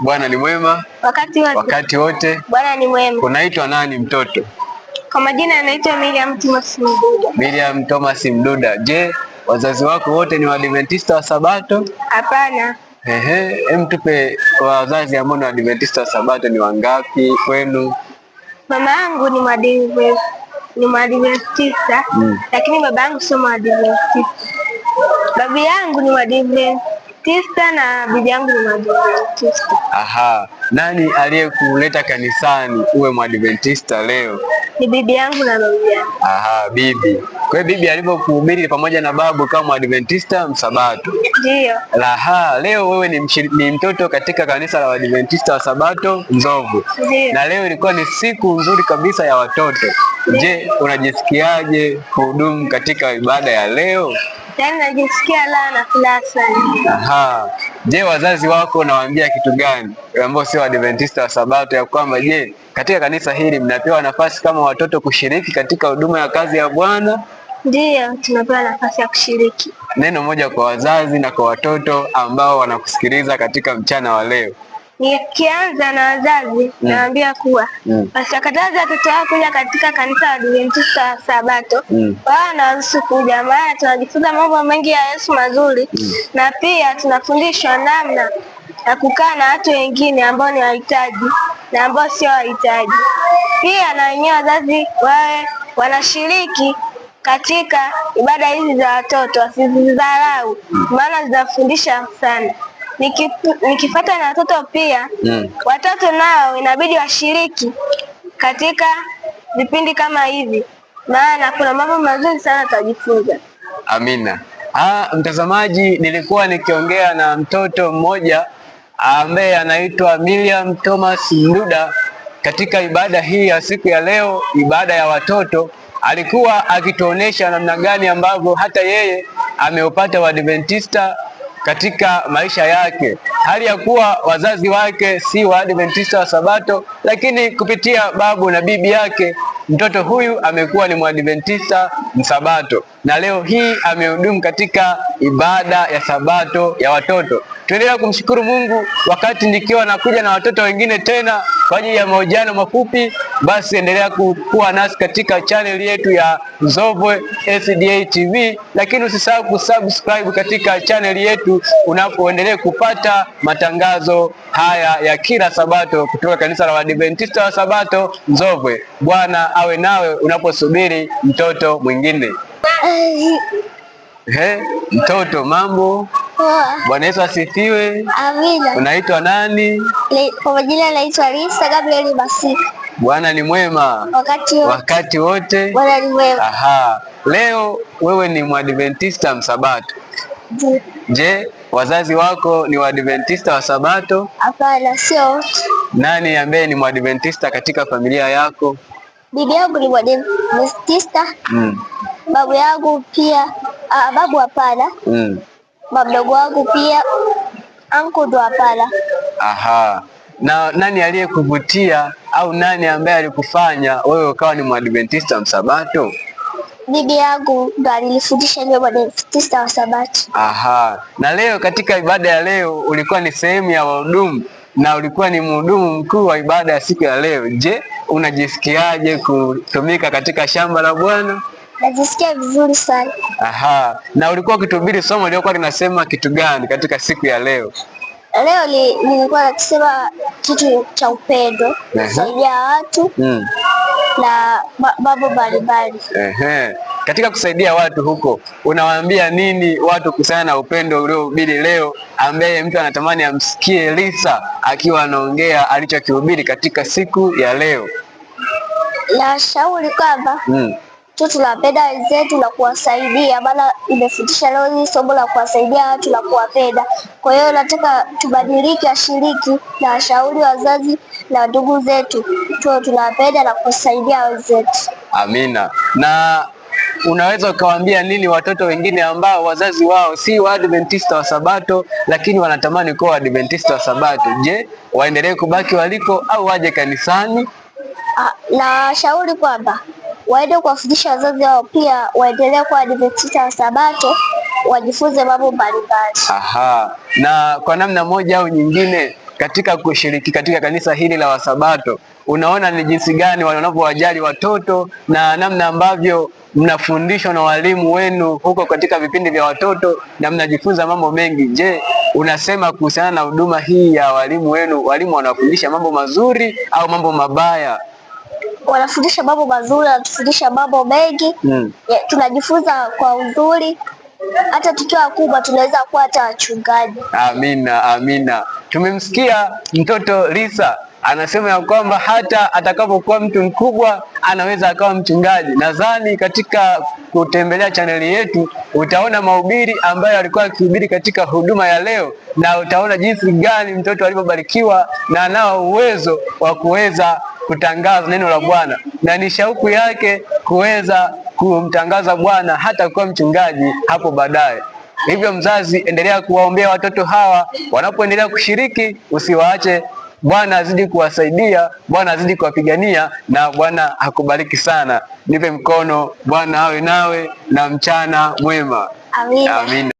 Bwana ni mwema wakati wote. Bwana ni mwema. Unaitwa nani mtoto? Kwa majina anaitwa Miriam Thomas Mduda. Miriam Thomas Mduda. Je, wazazi wako wote ni Waadventista wa Sabato? Hapana. Tupe wazazi ambao ni Waadventista wa Sabato ni wangapi kwenu? Mama yangu ni Mwadventista, lakini baba yangu sio Mwadventista. Babu yangu ni Mwadventista na bibi yangu ni Mwadventista. Aha. Nani aliyekuleta kanisani uwe Mwadventista leo? Ni bibi yangu na babu yangu. Aha, bibi. Kwa hiyo bibi alipokuhubiri pamoja na babu kama Mwadventista Msabato? Ndio. Laha, leo wewe ni mtoto katika kanisa la Waadventista wa Sabato Nzovwe. Ndio. Na leo ilikuwa ni siku nzuri kabisa ya watoto. Je, unajisikiaje kuhudumu katika ibada ya leo? Yaani najisikia raha na furaha sana. Aha. Je, wazazi wako unawaambia kitu gani ambao sio Waadventista wa Sabato, ya kwamba je, katika kanisa hili mnapewa nafasi kama watoto kushiriki katika huduma ya kazi ya Bwana? Ndiyo, tunapewa nafasi ya kushiriki. Neno moja kwa wazazi na kwa watoto ambao wanakusikiliza katika mchana wa leo. Nikianza na wazazi, naambia kuwa wasikataze watoto wao kuja katika kanisa la Adventista wa Sabato. Wao wanaruhusu kuja, maana tunajifunza mambo mengi ya Yesu mazuri, na pia tunafundishwa namna ya kukaa na watu wengine ambao ni wahitaji na ambao sio wahitaji. Pia na wenyewe wazazi wawe wanashiriki katika ibada hizi za watoto, wasizidharau, maana zinafundisha sana. Nikifuata na watoto pia, watoto nao inabidi washiriki katika vipindi kama hivi, maana kuna mambo mazuri sana tutajifunza. Amina. Mtazamaji, nilikuwa nikiongea na mtoto mmoja ambaye anaitwa Miriam Thomas Mduda katika ibada hii ya siku ya leo, ibada ya watoto. Alikuwa akituonesha namna gani ambavyo hata yeye ameupata Waadventista katika maisha yake, hali ya kuwa wazazi wake si Waadventista wa Sabato, lakini kupitia babu na bibi yake mtoto huyu amekuwa ni Mwadventista Msabato, na leo hii amehudumu katika ibada ya Sabato ya watoto. Tuendelea kumshukuru Mungu. Wakati nikiwa nakuja na watoto wengine tena kwa ajili ya mahojiano mafupi, basi endelea kuwa nasi katika channel yetu ya Nzovwe SDA TV, lakini usisahau kusubscribe katika channel yetu unapoendelea kupata matangazo haya ya kila Sabato kutoka kanisa la Waadventista wa Sabato Nzovwe. Bwana awe nawe unaposubiri mtoto mwingine. Mtoto, mambo? Bwana Yesu asifiwe. Amina. Unaitwa nani? Kwa majina naitwa Lisa Gabriel Masika. Bwana ni mwema wakati wote. Bwana ni mwema. Aha. Leo wewe ni Mwadventista Msabato. Je, wazazi wako ni Waadventista wa Sabato? Hapana, sio. Nani ambaye ni Mwadventista katika familia yako? Bibi yangu ni Mwadventista. Babu yangu pia, babu hapana. Mdogo wangu pia, anko ndo hapana. Aha. Na nani aliyekuvutia au nani ambaye alikufanya wewe ukawa ni Mwadventista Msabato? Bibi yangu ndo alinifundisha niwe Mwadventista wa Sabato. Aha. Na leo katika ibada ya leo ulikuwa ni sehemu ya wahudumu na ulikuwa ni mhudumu mkuu wa ibada ya siku ya leo. Je, unajisikiaje kutumika katika shamba la Bwana? Najisikia vizuri sana. Aha. Na ulikuwa ukihubiri somo lilikuwa linasema kitu gani katika siku ya leo? Leo nilikuwa nasema kitu cha upendo, kusaidia watu na mambo mbalimbali. Katika kusaidia watu huko, unawaambia nini watu kuhusiana na upendo uliohubiri leo, ambaye mtu anatamani amsikie Lisa akiwa anaongea alichokihubiri katika siku ya leo? Na shauri kwamba tunapenda wenzetu na kuwasaidia, maana imefundisha leo hii somo la kuwasaidia watu na kuwapenda. Kwa hiyo nataka tubadilike, washiriki na washauri wazazi na ndugu zetu, tunawapenda na kusaidia wenzetu. Amina. Na unaweza ukawaambia nini watoto wengine ambao wazazi wao si Waadventista wa Sabato lakini wanatamani kuwa Waadventista wa Sabato? Je, waendelee kubaki waliko au waje kanisani? Na shauri kwamba waende kuwafundisha wazazi wao pia waendelee kuwa Adventista wa Sabato, wajifunze mambo mbalimbali. Aha. Na kwa namna moja au nyingine katika kushiriki katika kanisa hili la Wasabato, unaona ni jinsi gani wanavyowajali watoto na namna ambavyo mnafundishwa na walimu wenu huko katika vipindi vya watoto na mnajifunza mambo mengi. Je, unasema kuhusiana na huduma hii ya walimu wenu, walimu wanafundisha mambo mazuri au mambo mabaya? Wanafundisha mambo mazuri, wanatufundisha mambo mengi. Tunajifunza kwa uzuri, hata tukiwa kubwa tunaweza kuwa hata wachungaji. Amina, amina. Tumemsikia mtoto Lisa anasema ya kwamba hata atakapokuwa mtu mkubwa anaweza akawa mchungaji. Nadhani katika kutembelea chaneli yetu utaona mahubiri ambayo alikuwa akihubiri katika huduma ya leo, na utaona jinsi gani mtoto alivyobarikiwa na anao uwezo wa kuweza kutangaza neno la Bwana, na ni shauku yake kuweza kumtangaza Bwana hata kuwa mchungaji hapo baadaye. Hivyo mzazi, endelea kuwaombea watoto hawa wanapoendelea kushiriki, usiwaache. Bwana azidi kuwasaidia, Bwana azidi kuwapigania, na Bwana akubariki sana. Nipe mkono. Bwana awe nawe na mchana mwema. Amina. Amina.